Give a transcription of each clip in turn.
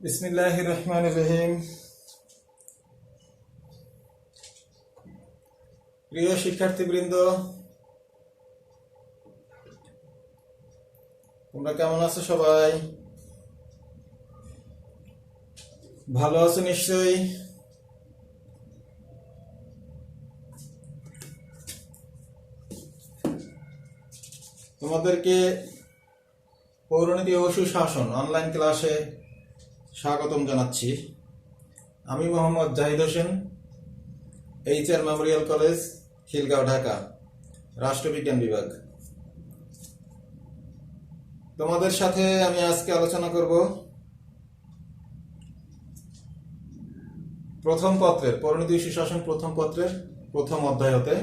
বিসমিল্লাহির রহমানির রহিম। প্রিয় শিক্ষার্থীবৃন্দ, তোমরা কেমন আছো? সবাই ভালো আছো নিশ্চয়ই। তোমাদেরকে পৌরনীতি ও সুশাসন অনলাইন ক্লাসে স্বাগতম জানাচ্ছি। আমি Mohammad Zahid Hossain, HR Memorial college, Khilgaon, Dhaka, রাষ্ট্রবিজ্ঞান বিভাগ। তোমাদের সাথে আমি আজকে আলোচনা করব প্রথম পত্রের পৌরনীতি ও সুশাসন প্রথম পত্রের প্রথম অধ্যায় হতে।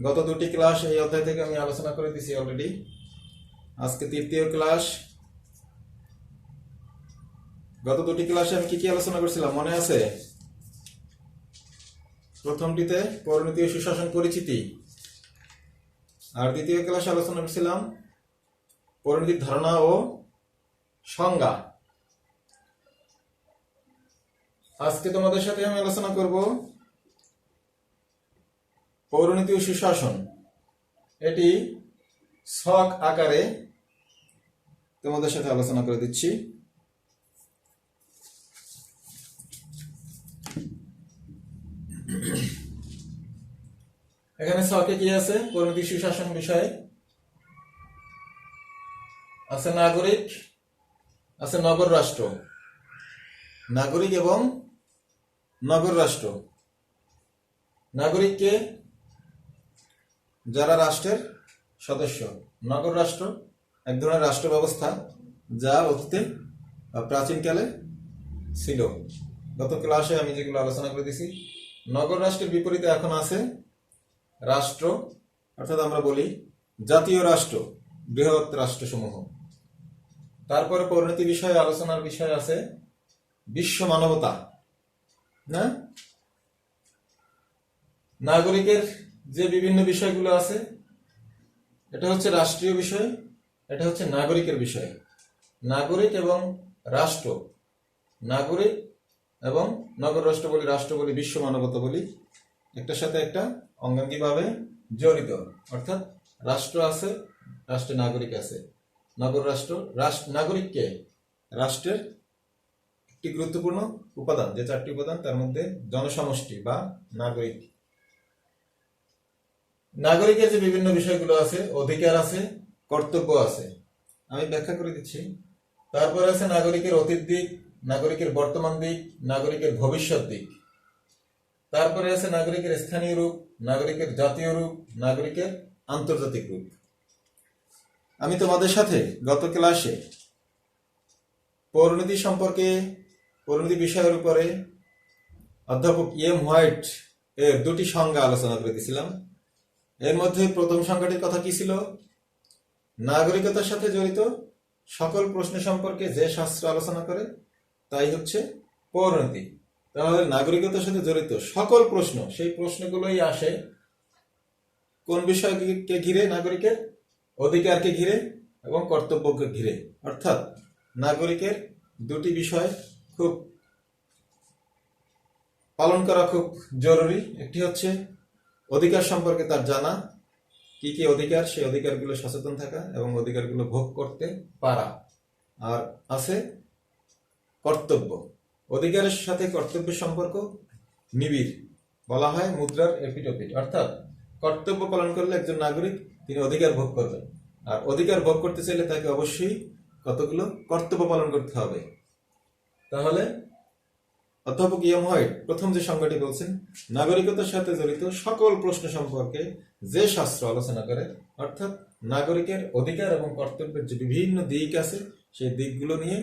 গত দুটি ক্লাস এই অধ্যায় থেকে আমি আলোচনা করে দিয়েছি অলরেডি। আজকে তৃতীয় ক্লাস। গত দুটি ক্লাসে আমি কি কি আলোচনা করছিলাম মনে আছে? প্রথমটিতে পৌরনীতি ও সুশাসন পরিচিতি, আর দ্বিতীয় ক্লাসে আলোচনা করছিলাম পৌরনীতির ধারণা ও সংজ্ঞা। আজকে তোমাদের সাথে আমি আলোচনা করব পৌরনীতি ও সুশাসন। এটি ছক আকারে তোমাদের সাথে আলোচনা করে দিচ্ছি। এখানে ছকে কি আছে? পৌরনীতি সুশাসন বিষয়ে আছে নাগরিক, আছে নগর রাষ্ট্র। নাগরিক এবং নগর রাষ্ট্র। নাগরিককে যারা রাষ্ট্রের সদস্য। নগর রাষ্ট্র এক ধরনের রাষ্ট্র ব্যবস্থা যা অতীতে প্রাচীনকালে ছিল। গত ক্লাসে আমি যেগুলো আলোচনা করে দিয়েছি। নগর রাষ্ট্রের বিপরীতে এখন আছে রাষ্ট্র, অর্থাৎ আমরা বলি জাতীয় রাষ্ট্র, বৃহৎ রাষ্ট্রসমূহ। তারপরে পরিণতি বিষয়ে আলোচনার বিষয় আছে বিশ্ব মানবতা। না, নাগরিকের যে বিভিন্ন বিষয়গুলো আছে, এটা হচ্ছে রাষ্ট্রীয় বিষয়, এটা হচ্ছে নাগরিকের বিষয়। নাগরিক এবং রাষ্ট্র, নাগরিক এবং নগর রাষ্ট্র বলি, রাষ্ট্র বলি, বিশ্ব মানবতা বলি, একটার সাথে একটা অঙ্গাঙ্গিভাবে জড়িত। অর্থাৎ রাষ্ট্র আছে, রাষ্ট্রে নাগরিক আছে। নগর রাষ্ট্র, নাগরিককে রাষ্ট্রের একটি গুরুত্বপূর্ণ উপাদান, যে চারটি উপাদান তার মধ্যে জনসমষ্টি বা নাগরিক। নাগরিকের যে বিভিন্ন বিষয়গুলো আছে, অধিকার আছে, কর্তব্য আছে, আমি ব্যাখ্যা করে দিচ্ছি। তারপরে আছে নাগরিকের অতীত দিক, নাগরিকের বর্তমান দিক, নাগরিকের ভবিষ্যৎ দিক। তারপরে আছে নাগরিকের স্থানীয় রূপ, নাগরিকের জাতীয় রূপ, নাগরিকের আন্তর্জাতিক রূপ। আমি তোমাদের সাথে গত ক্লাসে পৌরনীতি সম্পর্কে, পৌরনীতি বিষয়ের উপরে অধ্যাপক হোয়াইট এর দুটি সংজ্ঞা আলোচনা করে দিয়েছিলাম। এর মধ্যে প্রথম সংজ্ঞাটির কথা কি ছিল? নাগরিকতার সাথে জড়িত সকল প্রশ্ন সম্পর্কে যে শাস্ত্র আলোচনা করে তাই হচ্ছে পৌরনীতি। তাহলে নাগরিকতার সাথে জড়িত সকল প্রশ্ন, সেই প্রশ্নগুলোই আসে কোন বিষয়কে ঘিরে? নাগরিকের অধিকারকে ঘিরে এবং কর্তব্যকে ঘিরে। অর্থাৎ নাগরিকের দুটি বিষয় খুব পালন করা খুব জরুরি। একটি হচ্ছে অধিকার সম্পর্কে তার জানা, কি কি অধিকার, সেই অধিকারগুলো সচেতন থাকা এবং অধিকারগুলো ভোগ করতে পারা। আর আছে কর্তব্য। অধিকারের সাথে কর্তব্যের সম্পর্ক নিবিড়, বলা হয় মুদ্রার এপিঠ ওপিঠ। অর্থাৎ কর্তব্য পালন করলে একজন নাগরিক তিনি অধিকার ভোগ করবেন, আর অধিকার ভোগ করতে চাইলে তাকে অবশ্যই কতগুলো কর্তব্য পালন করতে হবে। তাহলে অধ্যাপক হোয়াইট প্রথম যে সংজ্ঞাটি বলছেন, নাগরিকতার সাথে জড়িত সকল প্রশ্ন সম্পর্কে যে শাস্ত্র আলোচনা করে, অর্থাৎ নাগরিকের অধিকার এবং কর্তব্যের যে বিভিন্ন দিক আছে, সেই দিকগুলো নিয়ে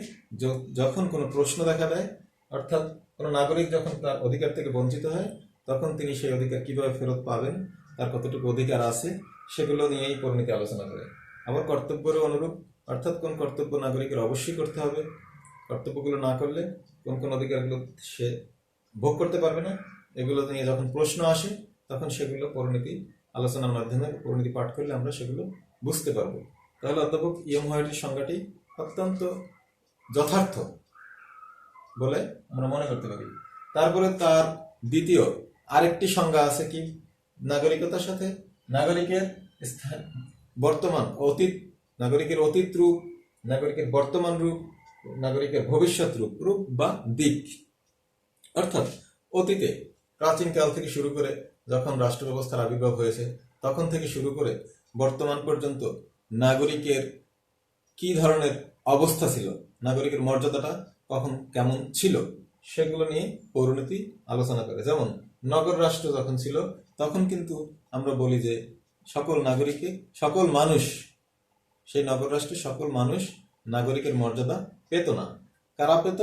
যখন কোনো প্রশ্ন দেখা দেয়, অর্থাৎ কোনো নাগরিক যখন তার অধিকার থেকে বঞ্চিত হয়, তখন তিনি সেই অধিকার কিভাবে ফেরত পাবেন, তার কতটুকু অধিকার আছে, সেগুলো নিয়েই পরিণতি আলোচনা করে। আবার কর্তব্যেরও অনুরূপ, অর্থাৎ কোন কর্তব্য নাগরিকের অবশ্যই করতে হবে, কর্তব্যগুলো না করলে কোন কোন অধিকারগুলো সে ভোগ করতে পারবে না, এগুলো নিয়ে যখন প্রশ্ন আসে তখন সেগুলো পরিণতি আলোচনার মাধ্যমে, পরিণতি পাঠ করলে আমরা সেগুলো বুঝতে পারবো। তাহলে অধ্যাপক হোয়াইটের সংজ্ঞাটি অত্যন্ত যথার্থ বলে আমরা মনে করতে পারি। তারপরে তার দ্বিতীয় আরেকটি সংজ্ঞা আছে কি নাগরিকতার সাথে, নাগরিকের স্থান, বর্তমান অতীত, নাগরিকের অতীত রূপ, নাগরিকের বর্তমান রূপ, নাগরিকের ভবিষ্যৎ রূপ, রূপ বা দিক। অর্থাৎ অতীতে প্রাচীনকাল থেকে শুরু করে যখন রাষ্ট্র ব্যবস্থার আবির্ভাব হয়েছে তখন থেকে শুরু করে বর্তমান পর্যন্ত নাগরিকের কি ধরনের অবস্থা ছিল, নাগরিকের মর্যাদাটা কখন কেমন ছিল, সেগুলো নিয়ে পৌরনীতি আলোচনা করে। যেমন নগর রাষ্ট্র যখন ছিল তখন কিন্তু আমরা বলি যে সকল নাগরিকে, সকল মানুষ, সেই নগর রাষ্ট্রে সকল মানুষ নাগরিকের মর্যাদা পেত না। কারা পেত?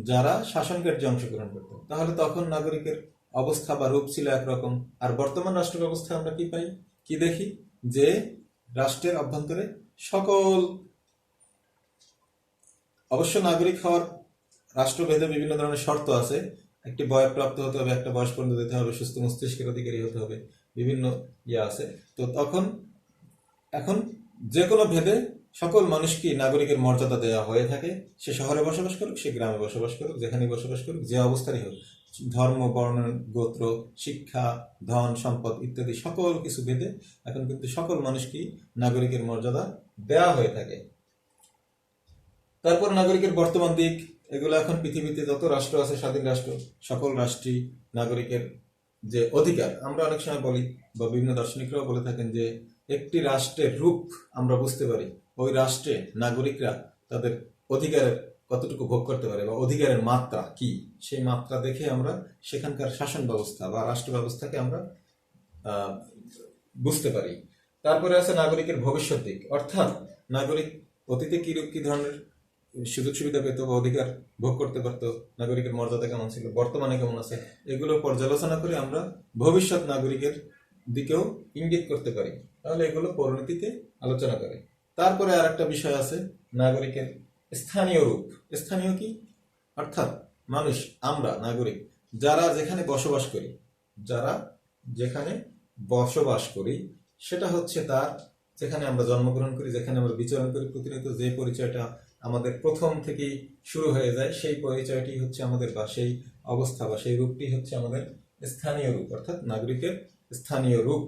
যারা শাসন কার্যে অংশগ্রহণ করত। তাহলে তখন নাগরিকের অবস্থা বা রূপ ছিল একরকম। আর বর্তমান রাষ্ট্র ব্যবস্থায় আমরা কি পাই, কি দেখি, যে রাষ্ট্রের অভ্যন্তরে সকল, অবশ্য নাগরিক হওয়ার রাষ্ট্রভেদে বিভিন্ন ধরনের শর্ত আছে। একটি বয়প্রাপ্ত হতে হবে, একটা বয়স পর্যন্ত দিতে হবে, সুস্থ মস্তিষ্কের অধিকারী হতে হবে, বিভিন্ন আছে। তো তখন এখন যে কোনো ভেদে সকল মানুষকে নাগরিকের মর্যাদা দেওয়া হয়ে থাকে। সে শহরে বসবাস করুক, সে গ্রামে বসবাস করুক, যেখানে বসবাস করুক, যে অবস্থারই হোক, ধর্ম, বর্ণ, গোত্র, শিক্ষা, ধন, সম্পদ ইত্যাদি সকল কিছু ভেদে এখন কিন্তু সকল মানুষকে নাগরিকের মর্যাদা দেওয়া হয়ে থাকে। তারপর নাগরিকের বর্তমান দিক, এগুলো এখন পৃথিবীতে যত রাষ্ট্র আছে, স্বাধীন রাষ্ট্র, সকল রাষ্ট্রই নাগরিকের যে অধিকার, আমরা অনেক সময় বলি বা বিভিন্ন দার্শনিকরাও বলে থাকেন যে একটি রাষ্ট্রের রূপ আমরা বুঝতে পারি ওই রাষ্ট্রে নাগরিকরা তাদের অধিকারের কতটুকু ভোগ করতে পারে বা অধিকারের মাত্রা কি, সেই মাত্রা দেখে আমরা সেখানকার শাসন ব্যবস্থা বা রাষ্ট্র ব্যবস্থাকে আমরা বুঝতে পারি। তারপরে আছে নাগরিকের ভবিষ্যৎ দিক, অর্থাৎ নাগরিক অতীতে কি ধরনের সুযোগ সুবিধা পেত বা অধিকার ভোগ করতে পারতো, নাগরিকের মর্যাদা কেমন ছিল, বর্তমানে কেমন আছে, এগুলো পর্যালোচনা করে আমরা ভবিষ্যৎ নাগরিকের দিকেও ইঙ্গিত করতে পারি। তাহলে এগুলো পরিণতিতে আলোচনা করে। তারপরে আর একটা বিষয় আছে নাগরিকের স্থানীয় রূপ। স্থানীয় কি? অর্থাৎ মানুষ, আমরা নাগরিক যারা যেখানে বসবাস করি, যারা যেখানে বসবাস করি সেটা হচ্ছে তার, যেখানে আমরা জন্মগ্রহণ করি, যেখানে আমরা বিচরণ করি প্রতিনিয়ত, যে পরিচয়টা আমাদের প্রথম থেকেই শুরু হয়ে যায়, সেই পরিচয়টি হচ্ছে আমাদের, বা সেই অবস্থা বা সেই রূপটি হচ্ছে আমাদের স্থানীয় রূপ, অর্থাৎ নাগরিকের স্থানীয় রূপ।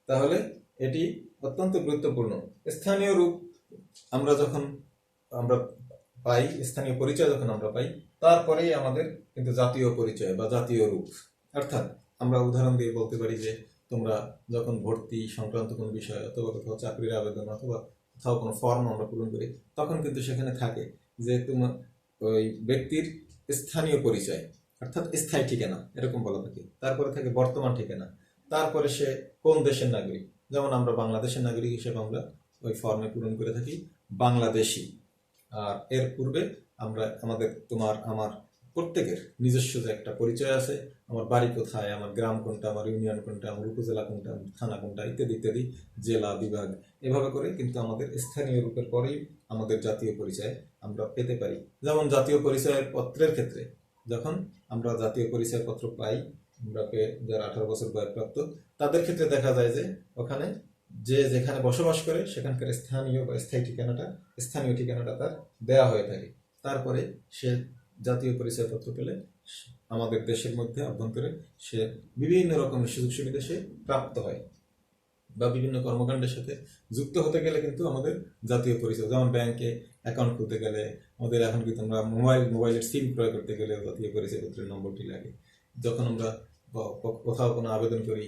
তাহলে এটি অত্যন্ত গুরুত্বপূর্ণ। স্থানীয় রূপ আমরা যখন আমরা পাই, স্থানীয় পরিচয় যখন আমরা পাই, তারপরেই আমাদের কিন্তু জাতীয় পরিচয় বা জাতীয় রূপ। অর্থাৎ আমরা উদাহরণ দিয়ে বলতে পারি যে তোমরা যখন ভর্তি সংক্রান্ত কোনো বিষয় অথবা কোথাও চাকরির আবেদন অথবা কোথাও কোনো ফর্ম আমরা পূরণ করি, তখন কিন্তু সেখানে থাকে যে তোমার ওই ব্যক্তির স্থানীয় পরিচয়, অর্থাৎ স্থায়ী ঠিকানা, এরকম বলা থাকে। তারপরে থাকে বর্তমান ঠিকানা, তারপরে সে কোন দেশের নাগরিক। যেমন আমরা বাংলাদেশের নাগরিক হিসেবে আমরা ওই ফর্মে পূরণ করে থাকি বাংলাদেশি। আর এর পূর্বে আমরা আমাদের, তোমার, আমার প্রত্যেকের নিজস্ব যে একটা পরিচয় আছে, আমার বাড়ি কোথায়, আমার গ্রাম কোনটা, আমার ইউনিয়ন কোনটা, আমার উপজেলা কোনটা, আমার থানা কোনটা ইত্যাদি ইত্যাদি, জেলা, বিভাগ, এভাবে করে কিন্তু আমাদের স্থানীয় রূপের পরেই আমাদের জাতীয় পরিচয় আমরা পেতে পারি। যেমন জাতীয় পরিচয়ের পত্রের ক্ষেত্রে যখন আমরা জাতীয় পরিচয় পত্র পাই, আমরা যারা 18 বছর বয়সপ্রাপ্ত, তাদের ক্ষেত্রে দেখা যায় যে ওখানে যে যেখানে বসবাস করে সেখানকার স্থানীয় বা স্থানীয় ঠিকানাটা তার দেয়া হয়ে থাকে। তারপরে সে জাতীয় পরিচয়পত্র পেলে আমাদের দেশের মধ্যে অভ্যন্তরে সে বিভিন্ন রকমের সুযোগ সুবিধা সে প্রাপ্ত হয়, বা বিভিন্ন কর্মকাণ্ডের সাথে যুক্ত হতে গেলে কিন্তু আমাদের জাতীয় পরিচয়, যেমন ব্যাংকে অ্যাকাউন্ট খুলতে গেলে আমাদের এখন কিন্তু আমরা মোবাইলের সিম ক্রয় করতে গেলে জাতীয় পরিচয়পত্রের নম্বরটি লাগে। যখন আমরা কোথাও কোনো আবেদন করি,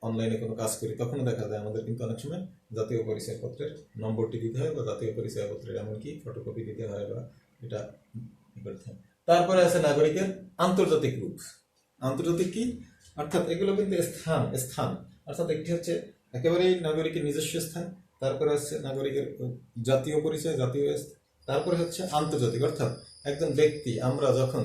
অনলাইনে কোনো কাজ করি, তখনও দেখা যায় আমাদের কিন্তু অনেক সময় জাতীয় পরিচয়পত্রের নম্বরটি দিতে হয়, বা জাতীয় পরিচয়পত্রের এমনকি ফটোকপি দিতে হয়, বা এটা করতে হয়। তারপরে আছে নাগরিকের আন্তর্জাতিক রূপ। আন্তর্জাতিক কি? অর্থাৎ এগুলো কিন্তু স্থান, অর্থাৎ একটি হচ্ছে একেবারেই নাগরিকের নিজস্ব স্থান, তারপরে হচ্ছে নাগরিকের জাতীয় পরিচয়, জাতীয়, তারপরে হচ্ছে আন্তর্জাতিক, অর্থাৎ একজন ব্যক্তি, আমরা যখন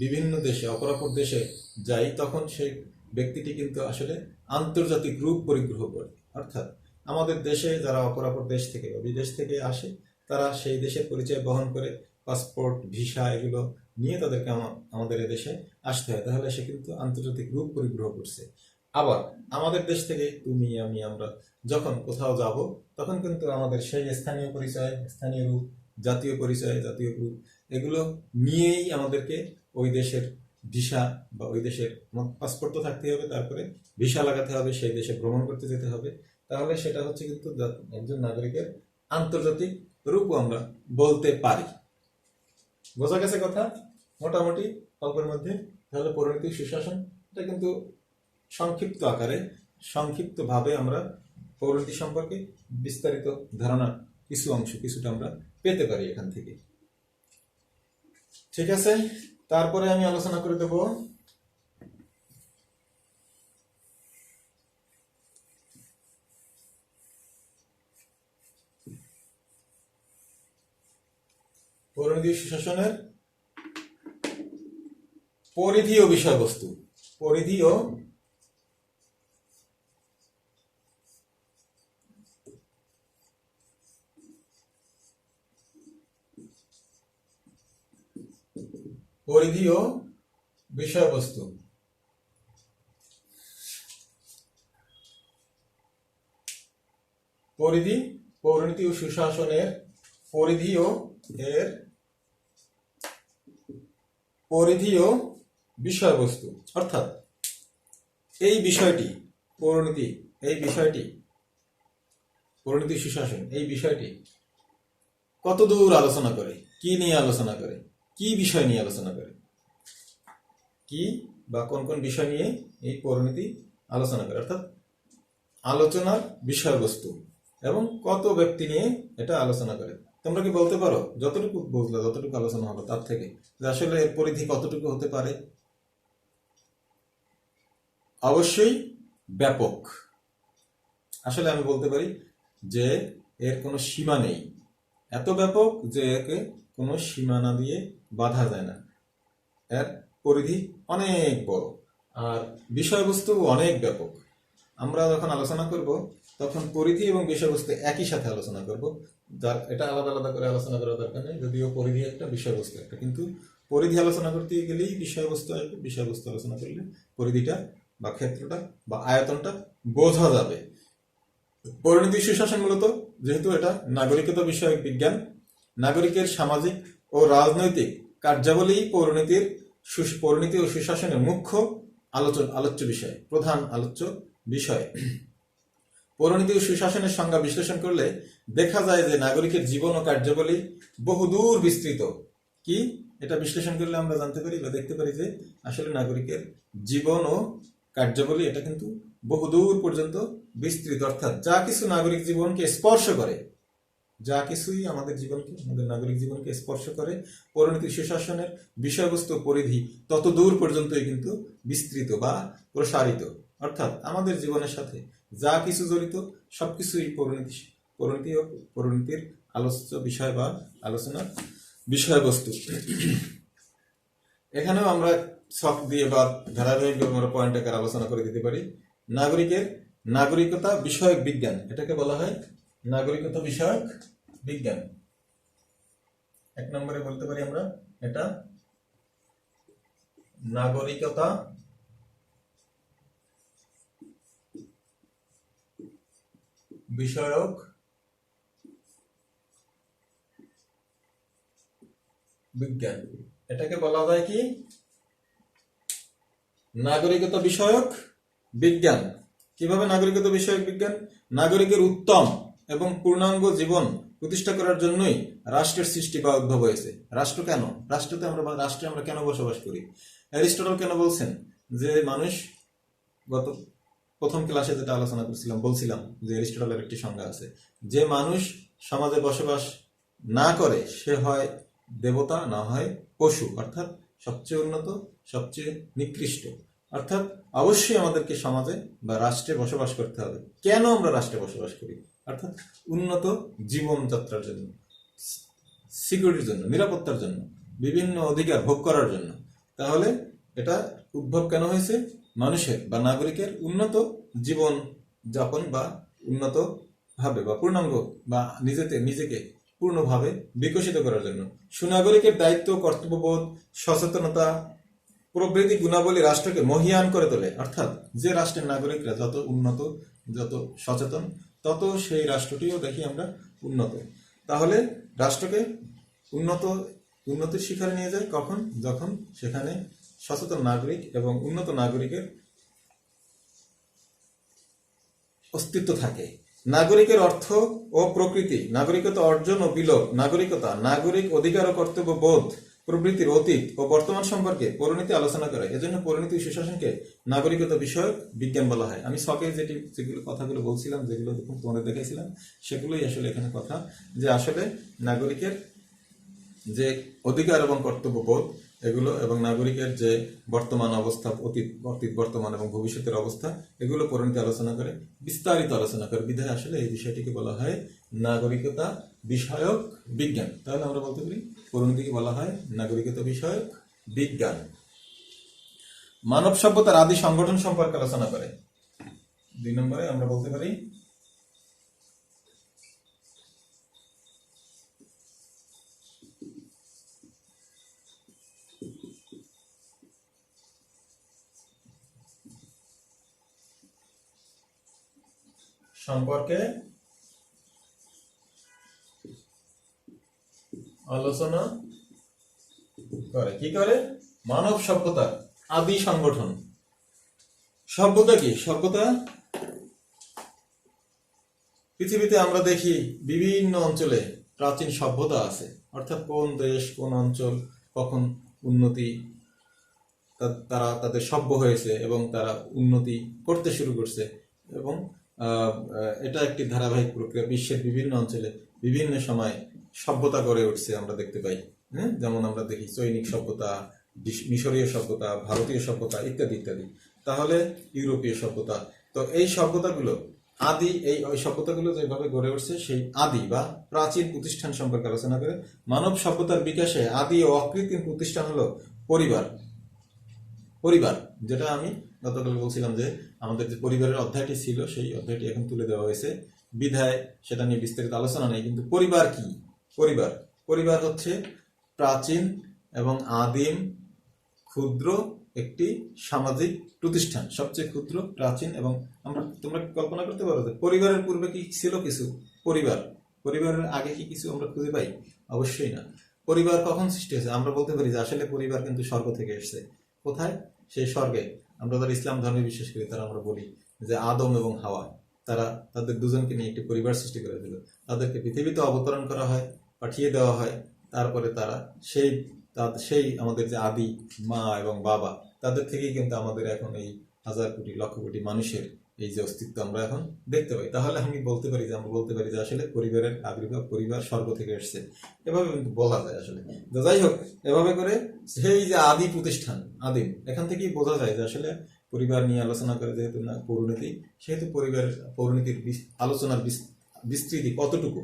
বিভিন্ন দেশে, অপরাপর দেশে যাই, তখন সেই ব্যক্তিটি কিন্তু আসলে আন্তর্জাতিক রূপ পরিগ্রহ করে। অর্থাৎ আমাদের দেশে যারা অপরাপর দেশ থেকে বা বিদেশ থেকে আসে, তারা সেই দেশের পরিচয় বহন করে, পাসপোর্ট, ভিসা এগুলো নিয়ে তাদেরকে আমাদের দেশে আসতে হয়। তাহলে সে কিন্তু আন্তর্জাতিক রূপ পরিগ্রহ করছে। আবার আমাদের দেশ থেকে তুমি, আমি, আমরা যখন কোথাও যাব, তখন কিন্তু আমাদের সেই স্থানীয় পরিচয়, স্থানীয় রূপ জাতীয় পরিচয়, জাতীয় প্রুফ, এগুলো নিয়েই আমাদেরকে ওই দেশের ভিসা বা ওই দেশের পাসপোর্ট তো থাকতে হবে, তারপরে ভিসা লাগাতে হবে, সেই দেশে ভ্রমণ করতে যেতে হবে। তাহলে সেটা হচ্ছে কিন্তু একজন নাগরিকের আন্তর্জাতিক রূপও আমরা বলতে পারি। বোঝা গেছে কথা মোটামুটি অল্পের মধ্যে? তাহলে পরিণতি সুশাসন এটা কিন্তু সংক্ষিপ্ত আকারে, সংক্ষিপ্তভাবে আমরা পরিণতি সম্পর্কে বিস্তারিত ধারণা কিছু অংশ কিছুটা আমরা পেতে পারি এখান থেকে। ঠিক আছে, তারপরে আমি আলোচনা করে দেব পরিণতি সুশাসনের পরিধি ও বিষয়বস্তু। পরিধি ও পরিধি ও বিষয়বস্তু। পরিধি, পরিণতি ও সুশাসনের পরিধি ও এর পরিধি ও বিষয়বস্তু, অর্থাৎ এই বিষয়টি পরিণতি, এই বিষয়টি পরিণতি সুশাসন, এই বিষয়টি কতদূর আলোচনা করে, কি নিয়ে আলোচনা করে, কি বিষয় নিয়ে আলোচনা করে, কি বা কোন কোন বিষয় নিয়ে এই পরিণতি আলোচনা করে, অর্থাৎ আলোচনার বিষয়বস্তু এবং কত ব্যক্তি নিয়ে এটা আলোচনা করে। তোমরা কি বলতে পারো যতটুকু বুঝলে, যতটুকু আলোচনা হলো তার থেকে, যে আসলে এর পরিধি কতটুকু হতে পারে? অবশ্যই ব্যাপক। আসলে আমি বলতে পারি যে এর কোনো সীমা নেই, এত ব্যাপক যে একে কোনো সীমানা দিয়ে বাধা যায় না। এর পরিধি অনেক বড় আর বিষয়বস্তু অনেক ব্যাপক। আমরা যখন আলোচনা করব তখন পরিধি এবং বিষয়বস্তু একই সাথে আলোচনা করব, যার এটা আলাদা আলাদা করে আলোচনা করার দরকার নেই, যদিও পরিধি একটা বিষয়বস্তু একটা, কিন্তু পরিধি আলোচনা করতে গেলেই বিষয়বস্তু আসবে, বিষয়বস্তু আলোচনা করলে পরিধিটা বা ক্ষেত্রটা বা আয়তনটা বোঝা যাবে। পরিণতি সুশাসন মূলত যেহেতু এটা নাগরিকতা বিষয়ক বিজ্ঞান, নাগরিকের সামাজিক ও রাজনৈতিক কার্যাবলী পরিণতি ও সুশাসনের মুখ্য আলোচ্য বিষয়, প্রধান আলোচ্য বিষয়। পরিণতি ও সুশাসনের সংজ্ঞা বিশ্লেষণ করলে দেখা যায় যে নাগরিকের জীবন ও কার্যাবলী বহুদূর বিস্তৃত। কি এটা বিশ্লেষণ করলে আমরা জানতে পারি বা দেখতে পারি যে আসলে নাগরিকের জীবন ও কার্যাবলী এটা কিন্তু বহুদূর পর্যন্ত বিস্তৃত, অর্থাৎ যা কিছু নাগরিক জীবনকে স্পর্শ করে, যা কিছুই আমাদের জীবনকে, আমাদের নাগরিক জীবনকে স্পর্শ করে, পরিণতি সুশাসনের বিষয়বস্তু পরিধি তত দূর পর্যন্তই কিন্তু বিস্তৃত বা প্রসারিত, অর্থাৎ আমাদের জীবনের সাথে যা কিছু জড়িত সবকিছুই পরিণতি ও পরিণতির আলোচ্য বিষয় বা আলোচনার বিষয়বস্তু। এখানেও আমরা ছক দিয়ে বা ধারাবাহিকভাবে আমরা পয়েন্ট আকারে আলোচনা করে দিতে পারি। নাগরিকতা বিষয়ক বিজ্ঞান, এটাকে বলা হয় নাগরিকতা বিষয়ক বিজ্ঞান। এক নম্বরে বলতে পারি আমরা এটা নাগরিকতা বিষয়ক বিজ্ঞান। এটাকে বলা যায় কি নাগরিকতা বিষয়ক বিজ্ঞান। কিভাবে নাগরিকতা বিষয়ক বিজ্ঞান? নাগরিকের উত্তম এবং পূর্ণাঙ্গ জীবন প্রতিষ্ঠা করার জন্যই রাষ্ট্রের সৃষ্টি বা উদ্ভব হয়েছে। রাষ্ট্র কেন? রাষ্ট্রে আমরা কেন বসবাস করি? অ্যারিস্টটল কেন বলছেন যে মানুষ, গত প্রথম ক্লাসে যেটা আলোচনা করছিলাম, বলছিলাম যে অ্যারিস্টটলের একটি সংজ্ঞা আছে, যে মানুষ সমাজে বসবাস না করে সে হয় দেবতা না হয় পশু, অর্থাৎ সবচেয়ে উন্নত, সবচেয়ে নিকৃষ্ট। অর্থাৎ অবশ্যই আমাদেরকে সমাজে বা রাষ্ট্রে বসবাস করতে হবে। কেন আমরা রাষ্ট্রে বসবাস করি? অর্থাৎ উন্নত জীবনযাত্রার জন্য, সিকিউরিটির জন্য, নিরাপত্তার জন্য, বিভিন্ন অধিকার ভোগ করার জন্য। তাহলে এটা উদ্ভব কেন হয়েছে? মানুষের বা নাগরিকের উন্নত জীবন যাপন বা উন্নত ভাবে বা পূর্ণাঙ্গ বা নিজেকে পূর্ণভাবে বিকশিত করার জন্য। সুনাগরিকের দায়িত্ব, কর্তব্যবোধ, সচেতনতা প্রভৃতি গুণাবলী রাষ্ট্রকে মহীয়ান করে তোলে। অর্থাৎ যে রাষ্ট্রের নাগরিকরা যত উন্নত, যত সচেতন, তত সেই রাষ্ট্রটিও দেখি আমরা উন্নত। তাহলে রাষ্ট্রকে উন্নত উন্নতির শিখরে নিয়ে যায় কখন? যখন সেখানে সচেতন নাগরিক এবং উন্নত নাগরিকের অস্তিত্ব থাকে। নাগরিকের অর্থ ও প্রকৃতি, নাগরিকতা অর্জন ও বিলোপ, নাগরিকতা, নাগরিক অধিকার ও কর্তব্য বোধ প্রবৃত্তির অতীত ও বর্তমান সম্পর্কে পরিণতি আলোচনা করে। এজন্য পরিণতি সুশাসনকে নাগরিকতা বিষয়ক বিজ্ঞান বলা হয়। আমি শখে যেগুলো কথাগুলো বলছিলাম, যেগুলো তোমাদের দেখাইছিলাম, সেগুলোই আসলে এখানে কথা, যে আসলে নাগরিকের যে অধিকার এবং কর্তব্য বোধ এগুলো, এবং নাগরিকের যে বর্তমান অবস্থা, অতীত বর্তমান এবং ভবিষ্যতের অবস্থা, এগুলো পরিণতি আলোচনা করে, বিস্তারিত আলোচনা করে। বিধায় আসলে এই বিষয়টিকে বলা হয় নাগরিকতা বিষয়ক বিজ্ঞান। তাহলে আমরা বলতে পারি পরিণতিকে বলা হয় নাগরিকতা বিষয়ক বিজ্ঞান। মানব সভ্যতার আদি সংগঠন সম্পর্কে আলোচনা করে। 2 নম্বরে আমরা বলতে পারি সম্পর্কে আলোচনা করে। কি করে? মানব সভ্যতার আদি সংগঠন। সভ্যতা কি? সভ্যতা পৃথিবীতে আমরা দেখি বিভিন্ন অঞ্চলে প্রাচীন সভ্যতা আছে, অর্থাৎ কোন দেশ কোন অঞ্চল কখন উন্নতি, তারা তাদের সভ্য হয়েছে এবং তারা উন্নতি করতে শুরু করছে, এবং এটা একটি ধারাবাহিক প্রক্রিয়া। বিশ্বের বিভিন্ন অঞ্চলে বিভিন্ন সময় সভ্যতা গড়ে উঠছে আমরা দেখতে পাই। যেমন আমরা দেখি চৈনিক সভ্যতা, মিশরীয় সভ্যতা, ভারতীয় সভ্যতা ইত্যাদি ইত্যাদি। তাহলে ইউরোপীয় সভ্যতা। তো এই সভ্যতাগুলো আদি, ওই সভ্যতাগুলো যেভাবে গড়ে উঠছে সেই আদি বা প্রাচীন প্রতিষ্ঠান সম্পর্কে আলোচনা করে। মানব সভ্যতার বিকাশে আদি ও অকৃত্রিম প্রতিষ্ঠান হলো পরিবার। পরিবার, যেটা আমি গতকাল বলছিলাম যে আমাদের যে পরিবারের অধ্যায়টি ছিল, সেই অধ্যায়টি এখন তুলে দেওয়া হয়েছে বিধায় সেটা নিয়ে বিস্তারিত আলোচনা নেই। কিন্তু পরিবার কি? পরিবার হচ্ছে প্রাচীন এবং আদিম ক্ষুদ্র একটি সামাজিক প্রতিষ্ঠান, সবচেয়ে ক্ষুদ্র, প্রাচীন। এবং তোমরা কল্পনা করতে পারো যে পরিবারের পূর্বে কি ছিল? কিছু পরিবারের আগে কি কিছু আমরা খুঁজে পাই? অবশ্যই না। পরিবার কখন সৃষ্টি হয়েছে? আমরা বলতে পারি যে আসলে পরিবার কিন্তু স্বর্গ থেকে এসেছে। কোথায়? সেই স্বর্গে। আমরা যারা ইসলাম ধর্মে বিশ্বাস করি তারা আমরা বলি যে আদম এবং হাওয়া, তারা তাদের দুজনকে নিয়ে একটি পরিবার সৃষ্টি করেছিল। তাদেরকে পৃথিবীতে অবতরণ করা হয়, পাঠিয়ে দেওয়া হয়। তারপরে তারা সেই আমাদের যে আদি মা এবং বাবা, তাদের থেকেই কিন্তু আমাদের এখন এই হাজার কোটি লক্ষ কোটি মানুষের এই যে অস্তিত্ব আমরা এখন দেখতে পাই। তাহলে আমরা বলতে পারি যে আসলে পরিবারের আবির্ভাব, পরিবার স্বর্গ থেকে এসছে, এভাবে কিন্তু বলা যায় আসলে। যাই হোক, এভাবে করে সেই যে আদি প্রতিষ্ঠান, আদিম, এখান থেকেই বোঝা যায় যে আসলে পরিবার নিয়ে আলোচনা করে যেহেতু না পরিণতি, সেহেতু পরিণতির আলোচনার বিস্তৃতি কতটুকু,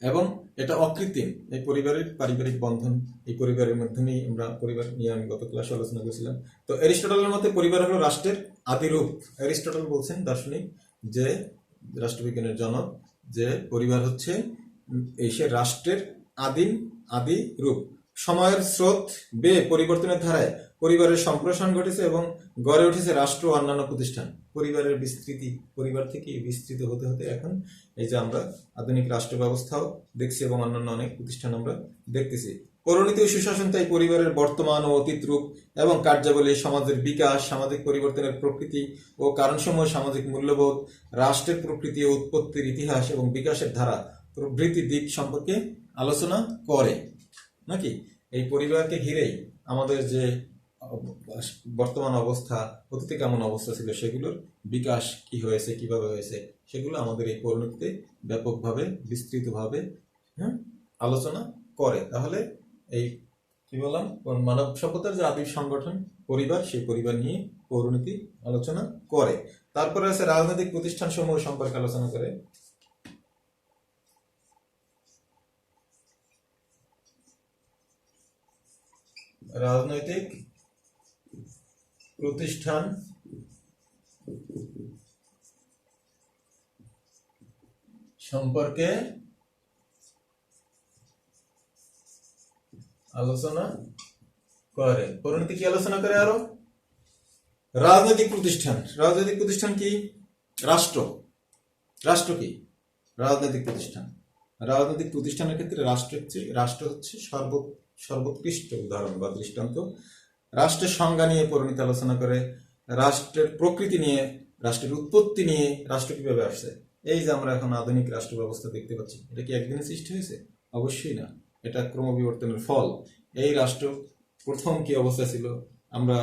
এবং এটা অকৃত্রিম। এই পরিবারের পারিবারিক বন্ধন, এই পরিবারের মাধ্যমেই আমরা পরিবার নিয়ে আমি গত ক্লাসে আলোচনা করেছিলাম। তো এরিস্টটলের মতে পরিবার হলো রাষ্ট্রের আদি রূপ। এরিস্টটল বলছেন, দার্শনিক, যে রাষ্ট্রবিজ্ঞানের জনক, যে পরিবার হচ্ছে সে রাষ্ট্রের আদি রূপ। সময়ের স্রোত বেয়ে পরিবর্তনের ধারায় পরিবারের সম্প্রসারণ ঘটেছে এবং গড়ে উঠেছে রাষ্ট্র ও অন্যান্য প্রতিষ্ঠান। পরিবারের বিস্তৃতি, পরিবার থেকে বিস্তৃত হতে হতে এখন এই যে আমরা আধুনিক রাষ্ট্র ব্যবস্থাও দেখছি এবং অন্যান্য অনেক প্রতিষ্ঠান আমরা দেখতেছি। পরিণতি ও সুশাসন তাই পরিবারের বর্তমান ও অতীত রূপ এবং কার্যাবলী, সমাজের বিকাশ, সামাজিক পরিবর্তনের প্রকৃতি ও কারণসমূহ, সামাজিক মূল্যবোধ, রাষ্ট্রের প্রকৃতি ও উৎপত্তির ইতিহাস এবং বিকাশের ধারা প্রভৃতি দিক সম্পর্কে আলোচনা করে। নাকি এই পরিবারকে ঘিরেই আমাদের যে বর্তমান অবস্থা, অতীতে কেমন অবস্থা ছিল, সেগুলোর বিকাশ কি হয়েছে, কিভাবে হয়েছে, সেগুলো আমাদের এই পরিণতিতে ব্যাপকভাবে, বিস্তৃতভাবে আলোচনা করে। তাহলে এই কি বললাম, মানব সভ্যতার যে আদি সংগঠন পরিবার, সেই পরিবার নিয়ে পরিণতি আলোচনা করে। তারপরে আছে রাজনৈতিক প্রতিষ্ঠান সমূহ সম্পর্কে আলোচনা করে। রাজনৈতিক প্রতিষ্ঠান সম্পর্কে আলোচনা করে। পরিণতি কি আলোচনা করে? আরো রাজনৈতিক প্রতিষ্ঠান কি? রাষ্ট্র কি? রাজনৈতিক প্রতিষ্ঠান। রাজনৈতিক প্রতিষ্ঠানের ক্ষেত্রে রাষ্ট্র হচ্ছে সর্বোৎকৃষ্ট উদাহরণ বা দৃষ্টান্ত। রাষ্ট্রের সংজ্ঞা নিয়ে পরিণতি আলোচনা করে, রাষ্ট্রের প্রকৃতি নিয়ে, রাষ্ট্রের উৎপত্তি নিয়ে, রাষ্ট্র কিভাবে আসছে। এই যে আমরা এখন আধুনিক রাষ্ট্র ব্যবস্থা দেখতে পাচ্ছি, এটা কি একদিনে সৃষ্টি হয়েছে? অবশ্যই না, এটা ক্রমবিবর্তনের ফল। এই রাষ্ট্র প্রথম কি অবস্থা ছিল, আমরা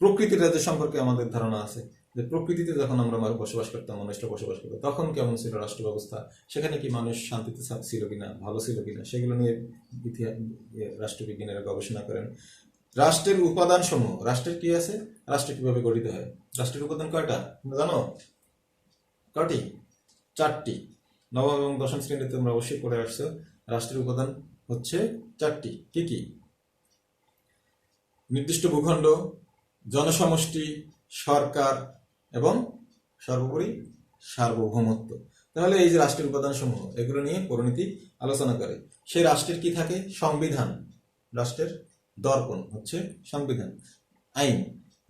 প্রকৃতির রাজ্য সম্পর্কে আমাদের ধারণা আছে যে প্রকৃতিতে যখন আমরা বসবাস করতাম, মানুষটা বসবাস করতো, তখন কেমন ছিল রাষ্ট্র ব্যবস্থা, সেখানে কি মানুষ শান্তিতে ছিল কিনা, ভালো ছিল কিনা, সেগুলো নিয়ে রাষ্ট্রবিজ্ঞানীরা গবেষণা করেন। রাষ্ট্রের উপাদান সমূহ, রাষ্ট্রের কি আছে, রাষ্ট্র কিভাবে গঠিত হয়, রাষ্ট্রের উপাদান কয়টা জানো? কয়টি? 4টি। নবম এবং দশম শ্রেণীতে তোমরা অবশ্যই পড়ে আসছো। রাষ্ট্রের উপাদান হচ্ছে 4টি। কি কি? নির্দিষ্ট ভূখণ্ড, জনসমষ্টি, সরকার এবং সর্বোপরি সার্বভৌমত্ব। তাহলে এই যে রাষ্ট্রের উপাদান সমূহ, এগুলো নিয়ে পরিণতি আলোচনা করে। সেই রাষ্ট্রের কি থাকে? সংবিধান। রাষ্ট্রের দর্পণ হচ্ছে সংবিধান। আইন,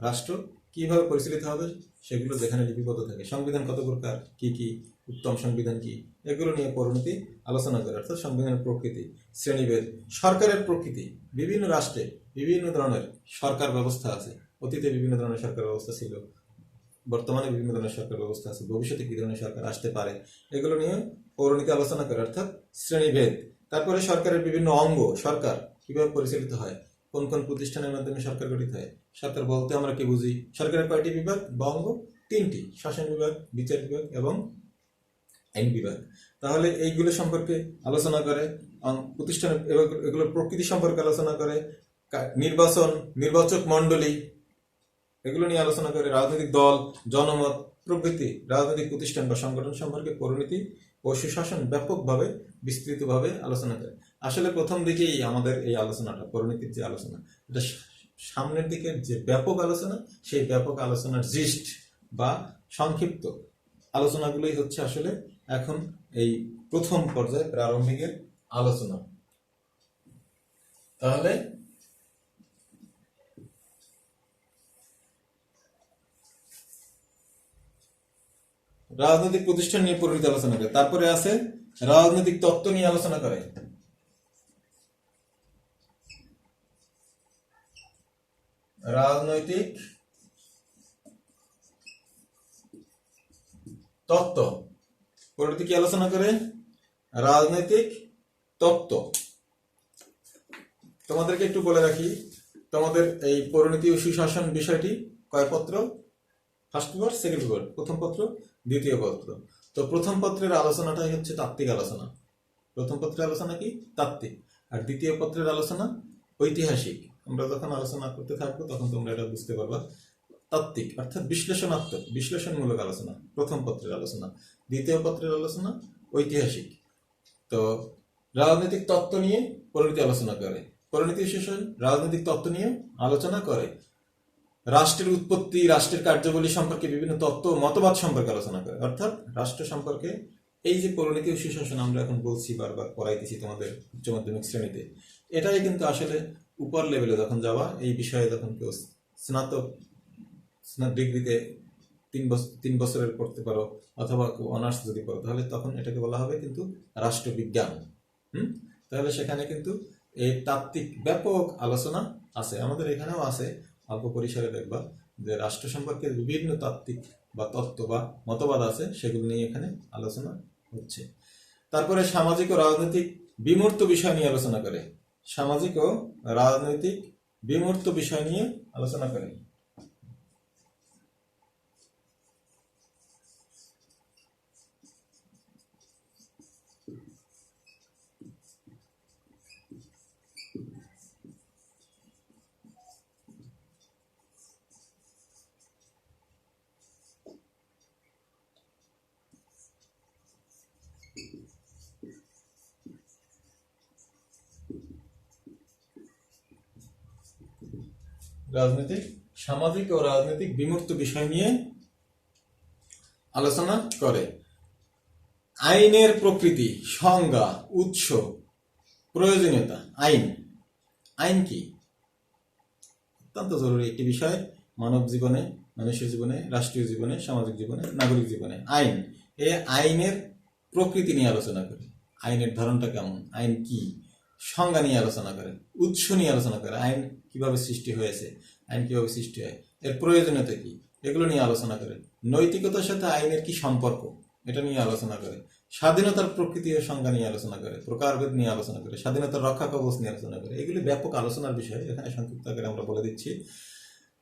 রাষ্ট্র কিভাবে পরিচালিত হবে সেগুলো যেখানে লিপিবদ্ধ থাকে। সংবিধান কত প্রকার, কি কি, উত্তম সংবিধান কি, এগুলো নিয়ে পরিণতি আলোচনা করে। অর্থাৎ সংবিধানের প্রকৃতি, শ্রেণীভেদ, সরকারের প্রকৃতি। বিভিন্ন রাষ্ট্রে বিভিন্ন ধরনের সরকার ব্যবস্থা আছে। অতীতে বিভিন্ন ধরনের সরকার ব্যবস্থা ছিল, বর্তমানে বিভিন্ন ধরনের সরকার ব্যবস্থা আছে, ভবিষ্যতে কি ধরনের সরকার আসতে পারে, এগুলো নিয়ে পৌরনীতি আলোচনা করে। অর্থাৎ শ্রেণীভেদ। তারপরে সরকারের বিভিন্ন অঙ্গ, সরকার কিভাবে পরিচালিত হয়, কোন কোন প্রতিষ্ঠানের মাধ্যমে সরকার গঠিত হয়। সরকার বলতে আমরা কি বুঝি? সরকারের কয়টি বিভাগ বা অঙ্গ? 3টি। শাসন বিভাগ, বিচার বিভাগ এবং আইন বিভাগ। তাহলে এইগুলো সম্পর্কে আলোচনা করে। প্রতিষ্ঠানের এগুলোর প্রকৃতি সম্পর্কে আলোচনা করে। নির্বাচক মণ্ডলী, এগুলো নিয়ে আলোচনা করে। রাজনৈতিক দল, জনমত প্রভৃতি রাজনৈতিক প্রতিষ্ঠান বা সংগঠন সম্পর্কে পরিণতি ও সুশাসন ব্যাপকভাবে বিস্তৃতভাবে আলোচনা করে। আসলে প্রথম দিকেই আমাদের এই আলোচনাটা, পরিণতির যে আলোচনা, এটা সামনের দিকের যে ব্যাপক আলোচনা, সেই ব্যাপক আলোচনার জিস্ট বা সংক্ষিপ্ত আলোচনাগুলোই হচ্ছে আসলে এখন এই প্রথম পর্যায়ে প্রারম্ভিকের আলোচনা। তাহলে রাজনৈতিক প্রতিষ্ঠান নিয়ে পরিণতি আলোচনা করে। তারপরে আছে রাজনৈতিক তত্ত্ব নিয়ে আলোচনা করে। রাজনৈতিক তত্ত্ব, পরিণতি কি আলোচনা করে? রাজনৈতিক তত্ত্ব। তোমাদেরকে একটু বলে রাখি, তোমাদের এই পরিণতি ও সুশাসন বিষয়টি কয় পত্র? ফার্স্ট পেপার, সেকেন্ড পেপার, প্রথম পত্র, দ্বিতীয় পত্র। তো প্রথম পত্রের আলোচনাটাই হচ্ছে তাত্ত্বিক আলোচনা। প্রথম পত্রের আলোচনা কি? তাত্ত্বিক। আর দ্বিতীয় পত্রের আলোচনা ঐতিহাসিক। আমরা যখন আলোচনা করতে থাকবো তখন তোমরা এটা বুঝতে পারবা। তাত্ত্বিক অর্থাৎ বিশ্লেষণাত্মক, বিশ্লেষণমূলক আলোচনা প্রথম পত্রের আলোচনা। দ্বিতীয় পত্রের আলোচনা ঐতিহাসিক। তো রাজনৈতিক তত্ত্ব নিয়ে পরিণতি আলোচনা করে। পরিণতি বিশেষণ রাজনৈতিক তত্ত্ব নিয়ে আলোচনা করে। রাষ্ট্রের উৎপত্তি, রাষ্ট্রের কার্যাবলী সম্পর্কে বিভিন্ন তত্ত্ব, মতবাদ সম্পর্কে আলোচনা করে। অর্থাৎ রাষ্ট্র সম্পর্কে এই যে পরিণতি ও সুশাসন আমরা এখন বলছি, বারবার পড়াইতেছি তোমাদের উচ্চ মাধ্যমিক শ্রেণীতে, এটাই কিন্তু আসলে উপর লেভেলে যখন যাওয়া, এই বিষয়ে যখন কেউ স্নাতক ডিগ্রিতে 3 বছরের পড়তে পারো, অথবা অনার্স যদি করো, তাহলে তখন এটাকে বলা হবে কিন্তু রাষ্ট্রবিজ্ঞান। তাহলে সেখানে কিন্তু এই তাত্ত্বিক ব্যাপক আলোচনা আছে। আমাদের এখানেও আছে, অল্প পরিসরে দেখবা যে রাষ্ট্র সম্পর্কে বিভিন্ন তাত্ত্বিক বা তত্ত্ব বা মতবাদ আছে, সেগুলো নিয়ে এখানে আলোচনা হচ্ছে। তারপরে সামাজিক ও রাজনৈতিক বিমূর্ত বিষয় নিয়ে আলোচনা করে। সামাজিক ও রাজনৈতিক বিমূর্ত বিষয় নিয়ে আলোচনা করে। সামাজিক ও রাজনৈতিক বিমূর্ত বিষয় নিয়ে আলোচনা করে। আইনের প্রকৃতি, সংজ্ঞা, উৎস, প্রয়োজনীয়তা। আইন কি? অত্যন্ত জরুরি একটি বিষয় মানব জীবনে, মানুষের জীবনে, রাষ্ট্রীয় জীবনে, সামাজিক জীবনে, নাগরিক জীবনে। আইনের প্রকৃতি নিয়ে আলোচনা করে, আইনের ধরনটা কেমন, আইন কি, সংজ্ঞা নিয়ে আলোচনা করে, উৎস নিয়ে আলোচনা করে, আইন কিভাবে সৃষ্টি হয়েছে, আইন কিভাবে সৃষ্টি হয়, এর প্রয়োজনীয়তা কি, এগুলো নিয়ে আলোচনা করে। নৈতিকতার সাথে আইনের কি সম্পর্ক, এটা নিয়ে আলোচনা করে। স্বাধীনতার প্রকৃতি ও সংজ্ঞা নিয়ে আলোচনা করে, প্রকারভেদ নিয়ে আলোচনা করে, স্বাধীনতার রক্ষা কবচ নিয়ে আলোচনা করে। এগুলি ব্যাপক আলোচনার বিষয়, এখানে সংক্ষিপ্ত আকারে আমরা বলে দিচ্ছি।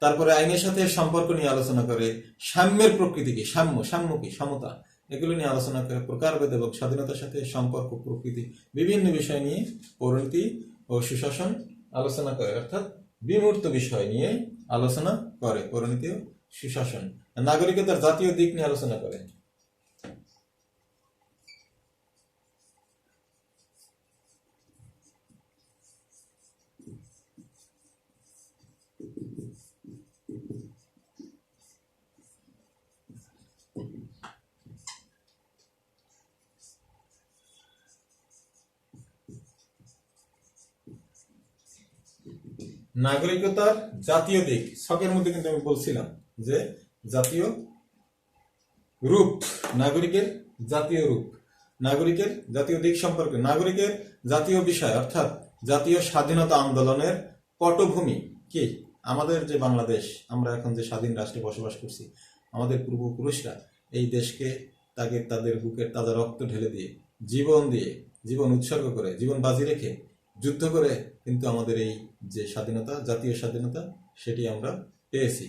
তারপরে আইনের সাথে সম্পর্ক নিয়ে আলোচনা করে, সাম্যের প্রকৃতি কি, সাম্য কি, সমতা, এগুলো নিয়ে আলোচনা করে। প্রকারভেদ এবং স্বাধীনতার সাথে সম্পর্ক, প্রকৃতি, বিভিন্ন বিষয় নিয়ে পরিণতি ও সুশাসন আলোচনা করে, অর্থাৎ বিমূর্ত বিষয় নিয়ে আলোচনা করে, পরিণতি ও সুশাসন। নাগরিকতার জাতীয় দিক নিয়ে আলোচনা করে। নাগরিকতার জাতীয় দিক ছকের মধ্যে কিন্তু আমি বলছিলাম যে জাতীয় রূপ, নাগরিকের জাতীয় রূপ, নাগরিকের জাতীয় দিক সম্পর্কে, নাগরিকের জাতীয় বিষয় অর্থাৎ জাতীয় স্বাধীনতা আন্দোলনের পটভূমি কি, আমাদের যে বাংলাদেশ, আমরা এখন যে স্বাধীন রাষ্ট্রে বসবাস করছি, আমাদের পূর্বপুরুষরা এই দেশকে তাদের বুকের তাজা রক্ত ঢেলে দিয়ে, জীবন উৎসর্গ করে, জীবন বাজি রেখে যুদ্ধ করে কিন্তু আমাদের এই যে স্বাধীনতা, জাতীয় স্বাধীনতা, সেটি আমরা পেয়েছি।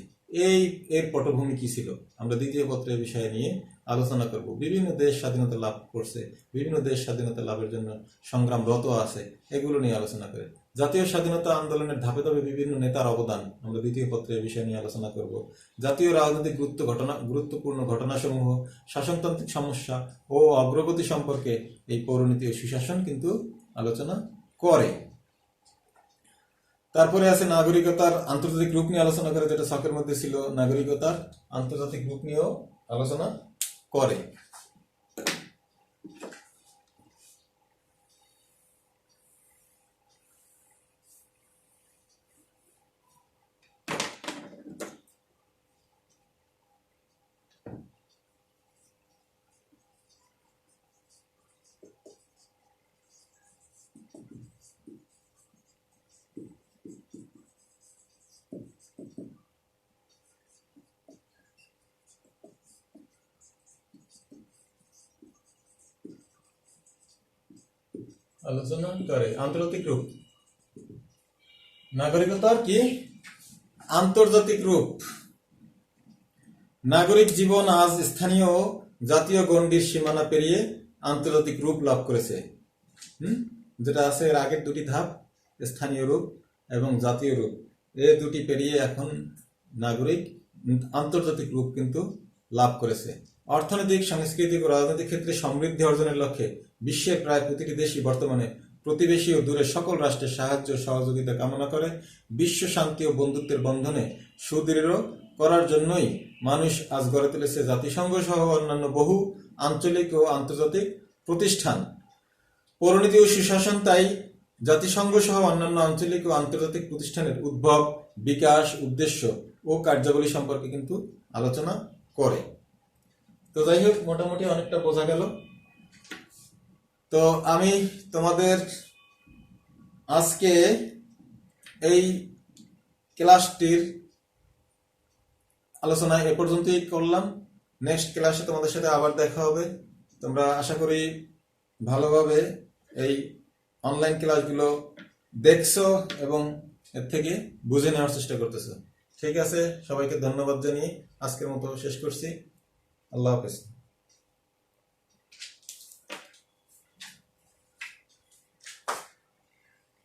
এর পটভূমি কি ছিল, আমরা দ্বিতীয় পত্রের বিষয় নিয়ে আলোচনা করব। বিভিন্ন দেশ স্বাধীনতা লাভ করছে, বিভিন্ন দেশ স্বাধীনতা লাভের জন্য সংগ্রামরত আছে, এগুলো নিয়ে আলোচনা করে। জাতীয় স্বাধীনতা আন্দোলনের ধাপে ধাপে বিভিন্ন নেতার অবদান আমরা দ্বিতীয় পত্রের বিষয় নিয়ে আলোচনা করব। জাতীয় রাজনৈতিক গুরুত্বপূর্ণ ঘটনাসমূহ, শাসনতান্ত্রিক সমস্যা ও অগ্রগতি সম্পর্কে এই পৌরনীতি ও সুশাসন কিন্তু আলোচনা করে। তারপরে আছে নাগরিকতার আন্তর্জাতিক রূপ নিয়ে আলোচনা করে, যেটা ছকের মধ্যে ছিল, নাগরিকতার আন্তর্জাতিক রূপ নিয়েও আলোচনা করে। আলোচনা করে আন্তর্জাতিক রূপ, নাগরিকতার কি আন্তর্জাতিক রূপ। নাগরিক জীবন আজ স্থানীয় জাতীয় গণ্ডির সীমানা পেরিয়ে আন্তর্জাতিক রূপ লাভ করেছে। যেটা আছে এর আগের দুটি ধাপ, স্থানীয় রূপ এবং জাতীয় রূপ, এই দুটি পেরিয়ে এখন নাগরিক আন্তর্জাতিক রূপ কিন্তু লাভ করেছে। অর্থনৈতিক, সাংস্কৃতিক ও রাজনৈতিক ক্ষেত্রে সমৃদ্ধি অর্জনের লক্ষ্যে বিশ্বের প্রায় প্রতিটি দেশই বর্তমানে প্রতিবেশী ও দূরের সকল রাষ্ট্রের সাহায্য সহযোগিতা কামনা করে। বিশ্ব শান্তি ও বন্ধুত্বের বন্ধনে সুদৃঢ় করার জন্যই মানুষ আজ গড়ে তুলেছে জাতিসংঘ সহ অন্যান্য বহু আঞ্চলিক ও আন্তর্জাতিক প্রতিষ্ঠান। পৌরনীতি ও সুশাসন তাই জাতিসংঘ সহ অন্যান্য আঞ্চলিক ও আন্তর্জাতিক প্রতিষ্ঠানের উদ্ভব, বিকাশ, উদ্দেশ্য ও কার্যাবলী সম্পর্কে কিন্তু আলোচনা করে। তো যাই হোক, মোটামুটি অনেকটা বোঝা গেল। তো আমি তোমাদের আজকে এই ক্লাসটির আলোচনা এ পর্যন্তই করলাম। নেক্সট ক্লাসে তোমাদের সাথে আবার দেখা হবে। তোমরা আশা করি ভালোভাবে এই অনলাইন ক্লাসগুলো দেখছো এবং এর থেকে বুঝে নেওয়ার চেষ্টা করতেছো। ঠিক আছে, সবাইকে ধন্যবাদ জানিয়ে আজকের মতো শেষ করছি। আল্লাহ হাফেজ।